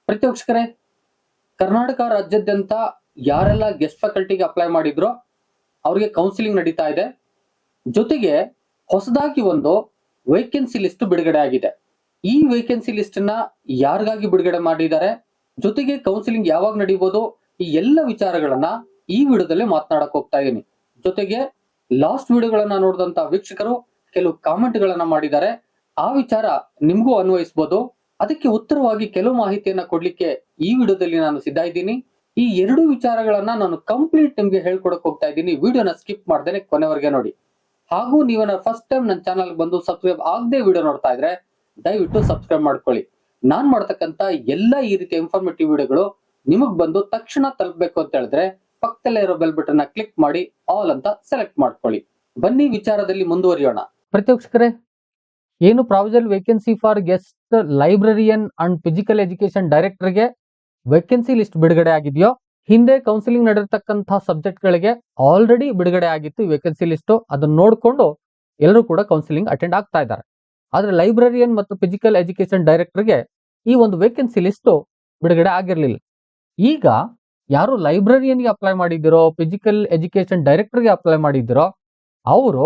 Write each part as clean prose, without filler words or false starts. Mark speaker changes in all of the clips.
Speaker 1: ಪ್ರತಿ ವೀಕ್ಷಕರೇ, ಕರ್ನಾಟಕ ರಾಜ್ಯಾದ್ಯಂತ ಯಾರೆಲ್ಲ ಗೆಸ್ಟ್ ಫ್ಯಾಕಲ್ಟಿಗೆ ಅಪ್ಲೈ ಮಾಡಿದ್ರೋ ಅವರಿಗೆ ಕೌನ್ಸಿಲಿಂಗ್ ನಡೀತಾ ಇದೆ. ಜೊತೆಗೆ ಹೊಸದಾಗಿ ಒಂದು ವೇಕೆನ್ಸಿ ಲಿಸ್ಟ್ ಬಿಡುಗಡೆ ಆಗಿದೆ. ಈ ವೇಕೆನ್ಸಿ ಲಿಸ್ಟ್ ನ ಯಾರಿಗಾಗಿ ಬಿಡುಗಡೆ ಮಾಡಿದ್ದಾರೆ, ಜೊತೆಗೆ ಕೌನ್ಸಿಲಿಂಗ್ ಯಾವಾಗ ನಡೀಬಹುದು, ಈ ಎಲ್ಲ ವಿಚಾರಗಳನ್ನ ಈ ವಿಡಿಯೋದಲ್ಲಿ ಮಾತನಾಡಕ್ ಹೋಗ್ತಾ ಇದ್ದೀನಿ. ಜೊತೆಗೆ ಲಾಸ್ಟ್ ವಿಡಿಯೋಗಳನ್ನ ನೋಡಿದಂತ ವೀಕ್ಷಕರು ಕೆಲವು ಕಾಮೆಂಟ್ ಗಳನ್ನ ಮಾಡಿದ್ದಾರೆ. ಆ ವಿಚಾರ ನಿಮ್ಗೂ ಅನ್ವಯಿಸಬಹುದು. ಅದಕ್ಕೆ ಉತ್ತರವಾಗಿ ಕೆಲವು ಮಾಹಿತಿಯನ್ನ ಕೊಡ್ಲಿಕ್ಕೆ ಈ ವಿಡಿಯೋದಲ್ಲಿ ನಾನು ಸಿದ್ಧ ಇದ್ದೀನಿ. ಈ ಎರಡು ವಿಚಾರಗಳನ್ನ ನಾನು ಕಂಪ್ಲೀಟ್ ನಿಮ್ಗೆ ಹೇಳ್ಕೊಡಕ್ ಹೋಗ್ತಾ ಇದ್ದೀನಿ. ವಿಡಿಯೋನ ಸ್ಕಿಪ್ ಮಾಡ್ದೇನೆ ಕೊನೆವರೆಗೆ ನೋಡಿ. ಹಾಗೂ ನೀವನ್ನ ಫಸ್ಟ್ ಟೈಮ್ ನನ್ನ ಚಾನಲ್ ಬಂದು ಸಬ್ಸ್ಕ್ರೈಬ್ ಆಗದೆ ವಿಡಿಯೋ ನೋಡ್ತಾ ಇದ್ರೆ ದಯವಿಟ್ಟು ಸಬ್ಸ್ಕ್ರೈಬ್ ಮಾಡ್ಕೊಳ್ಳಿ. ನಾನ್ ಮಾಡ್ತಕ್ಕಂತ ಎಲ್ಲಾ ಈ ರೀತಿಯ ಇನ್ಫಾರ್ಮೇಟಿವ್ ವಿಡಿಯೋಗಳು ನಿಮಗ್ ಬಂದು ತಕ್ಷಣ ತಲುಪಬೇಕು ಅಂತ ಹೇಳಿದ್ರೆ ಪಕ್ಕದಲ್ಲೇ ಇರೋ ಬೆಲ್ ಬಟನ್ ನ ಕ್ಲಿಕ್ ಮಾಡಿ ಆಲ್ ಅಂತ ಸೆಲೆಕ್ಟ್ ಮಾಡ್ಕೊಳ್ಳಿ. ಬನ್ನಿ ವಿಚಾರದಲ್ಲಿ ಮುಂದುವರಿಯೋಣ. ಪ್ರತಿವೀಕ್ಷಕರೇ, ಏನು ಪ್ರಾವಿಜನಲ್ vacancy for guest librarian and physical education director ಗೆ ವೇಕೆನ್ಸಿ ಲಿಸ್ಟ್ ಬಿಡುಗಡೆ ಆಗಿದೆಯೋ, ಹಿಂದೆ ಕೌನ್ಸಿಲಿಂಗ್ ನಡೆದಿರ್ತಕ್ಕಂತಹ ಸಬ್ಜೆಕ್ಟ್ ಗಳಿಗೆ ಆಲ್ರೆಡಿ ಬಿಡುಗಡೆ ಆಗಿತ್ತು ಈ ವೇಕೆನ್ಸಿ ಲಿಸ್ಟ್. ಅದನ್ನ ನೋಡಿಕೊಂಡು ಎಲ್ಲರೂ ಕೂಡ ಕೌನ್ಸಿಲಿಂಗ್ ಅಟೆಂಡ್ ಆಗ್ತಾ ಇದ್ದಾರೆ. ಆದ್ರೆ ಲೈಬ್ರರಿಯನ್ ಮತ್ತು ಫಿಸಿಕಲ್ ಎಜುಕೇಶನ್ ಡೈರೆಕ್ಟರ್ ಗೆ ಈ ಒಂದು ವೇಕೆನ್ಸಿ ಲಿಸ್ಟ್ ಬಿಡುಗಡೆ ಆಗಿರ್ಲಿಲ್ಲ. ಈಗ ಯಾರು ಲೈಬ್ರರಿಯನ್ ಗೆ ಅಪ್ಲೈ ಮಾಡಿದಿರೋ, ಫಿಸಿಕಲ್ ಎಜುಕೇಶನ್ ಡೈರೆಕ್ಟರ್ ಗೆ ಅಪ್ಲೈ ಮಾಡಿದಿರೋ ಅವರು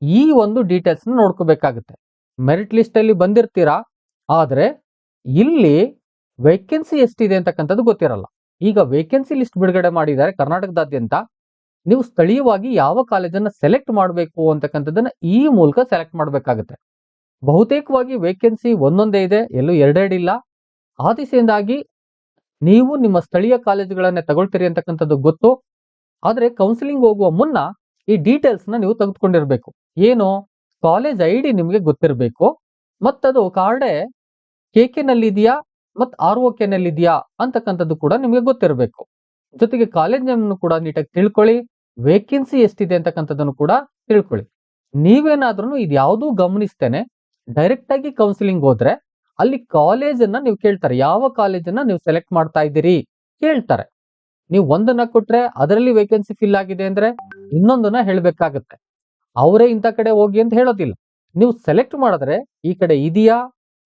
Speaker 1: ಈ ಒಂದು ಡೀಟೇಲ್ಸ್ ನೋಡ್ಕೋಬೇಕಾಗುತ್ತೆ. ಮೆರಿಟ್ ಲಿಸ್ಟ್ ಅಲ್ಲಿ ಬಂದಿರ್ತೀರಾ, ಆದ್ರೆ ಇಲ್ಲಿ ವೇಕೆನ್ಸಿ ಎಷ್ಟಿದೆ ಅಂತಕ್ಕಂಥದ್ದು ಗೊತ್ತಿರಲ್ಲ. ಈಗ ವೇಕೆನ್ಸಿ ಲಿಸ್ಟ್ ಬಿಡುಗಡೆ ಮಾಡಿದ್ದಾರೆ ಕರ್ನಾಟಕದಾದ್ಯಂತ. ನೀವು ಸ್ಥಳೀಯವಾಗಿ ಯಾವ ಕಾಲೇಜನ್ನ ಸೆಲೆಕ್ಟ್ ಮಾಡಬೇಕು ಅಂತಕ್ಕಂಥದ್ದನ್ನ ಈ ಮೂಲಕ ಸೆಲೆಕ್ಟ್ ಮಾಡಬೇಕಾಗುತ್ತೆ. ಬಹುತೇಕವಾಗಿ ವೇಕೆನ್ಸಿ ಒಂದೊಂದೇ ಇದೆ, ಎಲ್ಲೂ ಎರಡೆರಡಿಲ್ಲ. ಆ ದಿಸೆಯಿಂದಾಗಿ ನೀವು ನಿಮ್ಮ ಸ್ಥಳೀಯ ಕಾಲೇಜುಗಳನ್ನೇ ತಗೊಳ್ತೀರಿ ಅಂತಕ್ಕಂಥದ್ದು ಗೊತ್ತು. ಆದ್ರೆ ಕೌನ್ಸಿಲಿಂಗ್ ಹೋಗುವ ಮುನ್ನ ಈ ಡೀಟೇಲ್ಸ್ ನ ನೀವು ತೆಗೆದುಕೊಂಡಿರ್ಬೇಕು. ಏನು, ಕಾಲೇಜ್ ಐಡಿ ನಿಮ್ಗೆ ಗೊತ್ತಿರಬೇಕು, ಮತ್ತದು ಕಾರ್ಡೆ KK ನಲ್ಲಿ ಇದೆಯಾ ಮತ್ ROK ನಲ್ಲಿ ಇದೆಯಾ ಅಂತಕ್ಕಂಥದ್ದು ಕೂಡ ನಿಮ್ಗೆ ಗೊತ್ತಿರಬೇಕು. ಜೊತೆಗೆ ಕಾಲೇಜ್ ನೇಮ್ ಕೂಡ ನೀಟಾಗಿ ತಿಳ್ಕೊಳ್ಳಿ, ವೇಕೆನ್ಸಿ ಎಷ್ಟಿದೆ ಅಂತಕ್ಕಂಥದ್ದನ್ನು ಕೂಡ ತಿಳ್ಕೊಳ್ಳಿ. ನೀವೇನಾದ್ರೂ ಇದ್ಯಾವುದೂ ಗಮನಿಸ್ತೇನೆ ಡೈರೆಕ್ಟ್ ಆಗಿ ಕೌನ್ಸಿಲಿಂಗ್ ಹೋದ್ರೆ ಅಲ್ಲಿ ಕಾಲೇಜನ್ನ ನೀವು ಕೇಳ್ತಾರೆ, ಯಾವ ಕಾಲೇಜನ್ನ ನೀವು ಸೆಲೆಕ್ಟ್ ಮಾಡ್ತಾ ಇದ್ದೀರಿ ಕೇಳ್ತಾರೆ. ನೀವು ಒಂದನ್ನ ಕೊಟ್ರೆ ಅದರಲ್ಲಿ ವೇಕೆನ್ಸಿ ಫಿಲ್ ಆಗಿದೆ ಅಂದ್ರೆ ಇನ್ನೊಂದನ್ನ ಹೇಳ್ಬೇಕಾಗತ್ತೆ. ಅವರೇ ಇಂಥ ಕಡೆ ಹೋಗಿ ಅಂತ ಹೇಳೋದಿಲ್ಲ. ನೀವು ಸೆಲೆಕ್ಟ್ ಮಾಡಿದ್ರೆ ಈ ಕಡೆ ಇದೆಯಾ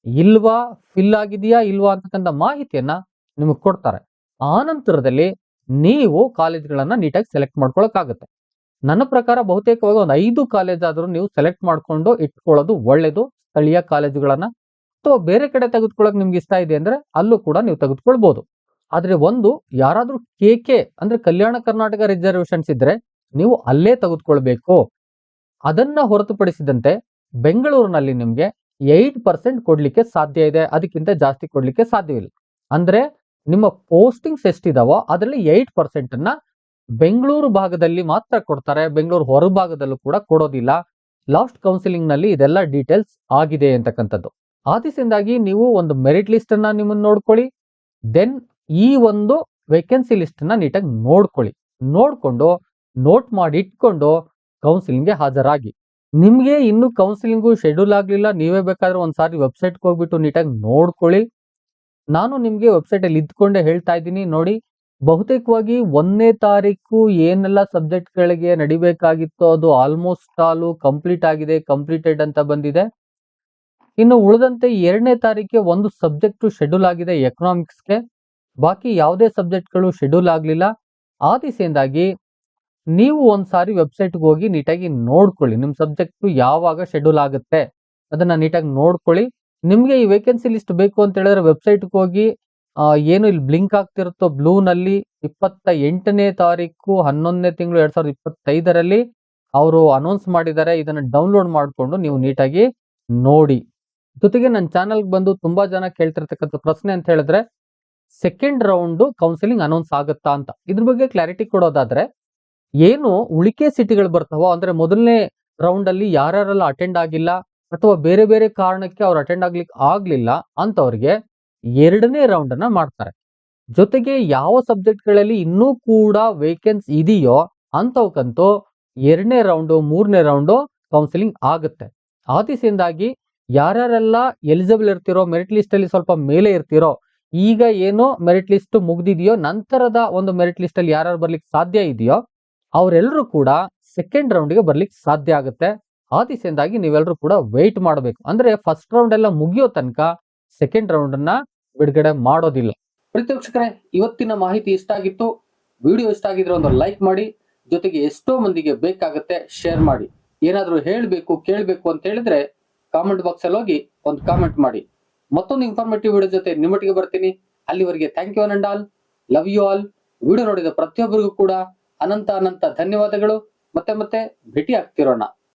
Speaker 1: ಇಲ್ವಾ, ಫಿಲ್ ಆಗಿದೆಯಾ ಇಲ್ವಾ ಅಂತಕ್ಕಂಥ ಮಾಹಿತಿಯನ್ನ ನಿಮಗೆ ಕೊಡ್ತಾರೆ. ಆ ನಂತರದಲ್ಲಿ ನೀವು ಕಾಲೇಜ್ಗಳನ್ನ ನೀಟಾಗಿ ಸೆಲೆಕ್ಟ್ ಮಾಡ್ಕೊಳಕ್ಕಾಗತ್ತೆ. ನನ್ನ ಪ್ರಕಾರ ಬಹುತೇಕವಾಗಿ ಒಂದು 5 ಕಾಲೇಜ್ ಆದ್ರೂ ನೀವು ಸೆಲೆಕ್ಟ್ ಮಾಡ್ಕೊಂಡು ಇಟ್ಕೊಳ್ಳೋದು ಒಳ್ಳೇದು. ಸ್ಥಳೀಯ ಕಾಲೇಜುಗಳನ್ನ ಅಥವಾ ಬೇರೆ ಕಡೆ ತೆಗೆದುಕೊಳ್ಳೋಕೆ ನಿಮ್ಗೆ ಇಷ್ಟ ಇದೆ ಅಂದ್ರೆ ಅಲ್ಲೂ ಕೂಡ ನೀವು ತೆಗೆದುಕೊಳ್ಬಹುದು. ಆದ್ರೆ ಒಂದು ಯಾರಾದ್ರೂ KK ಅಂದ್ರೆ ಕಲ್ಯಾಣ ಕರ್ನಾಟಕ ರಿಸರ್ವೇಶನ್ಸ್ ಇದ್ರೆ ನೀವು ಅಲ್ಲೇ ತೆಗೆದುಕೊಳ್ಬೇಕು. ಅದನ್ನ ಹೊರತುಪಡಿಸಿದಂತೆ ಬೆಂಗಳೂರಿನಲ್ಲಿ ನಿಮ್ಗೆ 8% ಕೊಡ್ಲಿಕ್ಕೆ ಸಾಧ್ಯ ಇದೆ, ಅದಕ್ಕಿಂತ ಜಾಸ್ತಿ ಕೊಡ್ಲಿಕ್ಕೆ ಸಾಧ್ಯವಿಲ್ಲ. ಅಂದ್ರೆ ನಿಮ್ಮ ಪೋಸ್ಟಿಂಗ್ಸ್ ಎಷ್ಟಿದಾವೋ ಅದರಲ್ಲಿ 8% ಅನ್ನ ಬೆಂಗಳೂರು ಭಾಗದಲ್ಲಿ ಮಾತ್ರ ಕೊಡ್ತಾರೆ, ಬೆಂಗಳೂರು ಹೊರ ಭಾಗದಲ್ಲೂ ಕೂಡ ಕೊಡೋದಿಲ್ಲ. ಲಾಸ್ಟ್ ಕೌನ್ಸಿಲಿಂಗ್ ನಲ್ಲಿ ಇದೆಲ್ಲ ಡೀಟೇಲ್ಸ್ ಆಗಿದೆ ಅಂತಕ್ಕಂಥದ್ದು. ಆ ದಿಸೆಯಿಂದಾಗಿ ನೀವು ಒಂದು ಮೆರಿಟ್ ಲಿಸ್ಟ್ ಅನ್ನ ನಿಮ್ಮನ್ನ ನೋಡ್ಕೊಳ್ಳಿ, ದೆನ್ ಈ ಒಂದು ವೇಕೆನ್ಸಿ ಲಿಸ್ಟ್ ನ ನೀಟಾಗಿ ನೋಡ್ಕೊಳ್ಳಿ. ನೋಡ್ಕೊಂಡು ನೋಟ್ ಮಾಡಿ ಇಟ್ಕೊಂಡು ಕೌನ್ಸಿಲಿಂಗ್ ಗೆ ಹಾಜರಾಗಿ. ನಿಮ್ಗೆ ಇನ್ನು ಕೌನ್ಸಿಲಿಂಗು ಶೆಡ್ಯೂಲ್ ಆಗ್ಲಿಲ್ಲ, ನೀವೇ ಬೇಕಾದ್ರೆ ಒಂದ್ಸಾರಿ ವೆಬ್ಸೈಟ್ ಹೋಗ್ಬಿಟ್ಟು ನೀಟಾಗಿ ನೋಡ್ಕೊಳ್ಳಿ. ನಾನು ನಿಮ್ಗೆ ವೆಬ್ಸೈಟ್ ಅಲ್ಲಿ ಇದ್ಕೊಂಡೆ ಹೇಳ್ತಾ ಇದ್ದೀನಿ ನೋಡಿ. ಬಹುತೇಕವಾಗಿ 1ನೇ ತಾರೀಕು ಏನೆಲ್ಲ ಸಬ್ಜೆಕ್ಟ್ ಗಳಿಗೆ ನಡಿಬೇಕಾಗಿತ್ತು ಅದು ಆಲ್ಮೋಸ್ಟ್ ಆಲ್ ಕಂಪ್ಲೀಟ್ ಆಗಿದೆ, ಕಂಪ್ಲೀಟೆಡ್ ಅಂತ ಬಂದಿದೆ. ಇನ್ನು ಉಳಿದಂತೆ 2ನೇ ತಾರೀಕಿಗೆ ಒಂದು ಸಬ್ಜೆಕ್ಟ್ ಶೆಡ್ಯೂಲ್ ಆಗಿದೆ ಎಕನಾಮಿಕ್ಸ್ಗೆ, ಬಾಕಿ ಯಾವುದೇ ಸಬ್ಜೆಕ್ಟ್ಗಳು ಶೆಡ್ಯೂಲ್ ಆಗ್ಲಿಲ್ಲ. ಆ ದಿಸೆಯಿಂದಾಗಿ ನೀವು ಒಂದ್ಸಾರಿ ವೆಬ್ಸೈಟ್ಗೆ ಹೋಗಿ ನೀಟಾಗಿ ನೋಡ್ಕೊಳ್ಳಿ, ನಿಮ್ ಸಬ್ಜೆಕ್ಟ್ ಯಾವಾಗ ಶೆಡ್ಯೂಲ್ ಆಗುತ್ತೆ ಅದನ್ನ ನೀಟಾಗಿ ನೋಡ್ಕೊಳ್ಳಿ. ನಿಮ್ಗೆ ಈ ವೇಕೆನ್ಸಿ ಲಿಸ್ಟ್ ಬೇಕು ಅಂತ ಹೇಳಿದ್ರೆ ವೆಬ್ಸೈಟ್ಗೆ ಹೋಗಿ ಏನು ಇಲ್ಲಿ ಬ್ಲಿಂಕ್ ಆಗ್ತಿರುತ್ತೋ ಬ್ಲೂ ನಲ್ಲಿ 28ನೇ ತಾರೀಕು 11ನೇ ತಿಂಗಳು 2025ರಲ್ಲಿ ಅವರು ಅನೌನ್ಸ್ ಮಾಡಿದ್ದಾರೆ. ಇದನ್ನ ಡೌನ್ಲೋಡ್ ಮಾಡಿಕೊಂಡು ನೀವು ನೀಟಾಗಿ ನೋಡಿ. ಜೊತೆಗೆ ನನ್ನ ಚಾನಲ್ಗೆ ಬಂದು ತುಂಬಾ ಜನ ಕೇಳ್ತಿರ್ತಕ್ಕಂಥ ಪ್ರಶ್ನೆ ಅಂತ ಹೇಳಿದ್ರೆ ಸೆಕೆಂಡ್ ರೌಂಡ್ ಕೌನ್ಸಿಲಿಂಗ್ ಅನೌನ್ಸ್ ಆಗುತ್ತಾ ಅಂತ. ಇದ್ರ ಬಗ್ಗೆ ಕ್ಲಾರಿಟಿ ಕೊಡೋದಾದ್ರೆ, ಏನು ಉಳಿಕೆ ಸಿಟಿಗಳು ಬರ್ತಾವೋ ಅಂದ್ರೆ ಮೊದಲನೇ ರೌಂಡ್ ಅಲ್ಲಿ ಯಾರ್ಯಾರೆಲ್ಲ ಅಟೆಂಡ್ ಆಗಿಲ್ಲ ಅಥವಾ ಬೇರೆ ಬೇರೆ ಕಾರಣಕ್ಕೆ ಅವ್ರು ಅಟೆಂಡ್ ಆಗ್ಲಿಕ್ಕೆ ಆಗ್ಲಿಲ್ಲ ಅಂತವ್ರಿಗೆ 2ನೇ ರೌಂಡ್ ಅನ್ನ ಮಾಡ್ತಾರೆ. ಜೊತೆಗೆ ಯಾವ ಸಬ್ಜೆಕ್ಟ್ ಗಳಲ್ಲಿ ಇನ್ನೂ ಕೂಡ ವೇಕೆನ್ಸಿ ಇದೆಯೋ ಅಂತವಕ್ಕಂತೂ 2ನೇ ರೌಂಡ್ 3ನೇ ರೌಂಡ್ ಕೌನ್ಸಿಲಿಂಗ್ ಆಗುತ್ತೆ. ಆ ದಿಸೆಯಿಂದಾಗಿ ಯಾರ್ಯಾರೆಲ್ಲ ಎಲಿಜಿಬಲ್ ಇರ್ತಿರೋ, ಮೆರಿಟ್ ಲಿಸ್ಟ್ ಅಲ್ಲಿ ಸ್ವಲ್ಪ ಮೇಲೆ ಇರ್ತಿರೋ, ಈಗ ಏನೋ ಮೆರಿಟ್ ಲಿಸ್ಟ್ ಮುಗ್ದಿದೆಯೋ ನಂತರದ ಒಂದು ಮೆರಿಟ್ ಲಿಸ್ಟ್ ಅಲ್ಲಿ ಯಾರ್ಯಾರು ಬರ್ಲಿಕ್ಕೆ ಸಾಧ್ಯ ಇದೆಯೋ ಅವರೆಲ್ಲರೂ ಕೂಡ ಸೆಕೆಂಡ್ ರೌಂಡ್ಗೆ ಬರ್ಲಿಕ್ಕೆ ಸಾಧ್ಯ ಆಗುತ್ತೆ. ಆ ದಿಸೆಯಿಂದಾಗಿ ನೀವೆಲ್ಲರೂ ಕೂಡ ವೇಟ್ ಮಾಡಬೇಕು. ಅಂದ್ರೆ ಫಸ್ಟ್ ರೌಂಡ್ ಎಲ್ಲ ಮುಗಿಯೋ ತನಕ ಸೆಕೆಂಡ್ ರೌಂಡ್ ಅನ್ನ ಬಿಡುಗಡೆ ಮಾಡೋದಿಲ್ಲ. ಪ್ರೀತಿ ವೀಕ್ಷಕರೇ, ಇವತ್ತಿನ ಮಾಹಿತಿ ಇಷ್ಟ ಆಗಿತ್ತು, ವಿಡಿಯೋ ಇಷ್ಟ ಆಗಿದ್ರೆ ಒಂದು ಲೈಕ್ ಮಾಡಿ, ಜೊತೆಗೆ ಎಷ್ಟೋ ಮಂದಿಗೆ ಬೇಕಾಗುತ್ತೆ ಶೇರ್ ಮಾಡಿ. ಏನಾದ್ರೂ ಹೇಳ್ಬೇಕು ಕೇಳ್ಬೇಕು ಅಂತ ಹೇಳಿದ್ರೆ ಕಾಮೆಂಟ್ ಬಾಕ್ಸ್ ಅಲ್ಲಿ ಹೋಗಿ ಒಂದು ಕಾಮೆಂಟ್ ಮಾಡಿ. ಮತ್ತೊಂದು ಇನ್ಫಾರ್ಮೇಟಿವ್ ವಿಡಿಯೋ ಜೊತೆ ನಿಮ್ಮೊಟ್ಟಿಗೆ ಬರ್ತೀನಿ. ಅಲ್ಲಿವರೆಗೆ thank you and all, love you all. Video ನೋಡಿದ ಪ್ರತಿಯೊಬ್ಬರಿಗೂ ಕೂಡ ಅನಂತ ಧನ್ಯವಾದಗಳು. ಮತ್ತೆ ಭೇಟಿ ಆಗ್ತಿರೋಣ.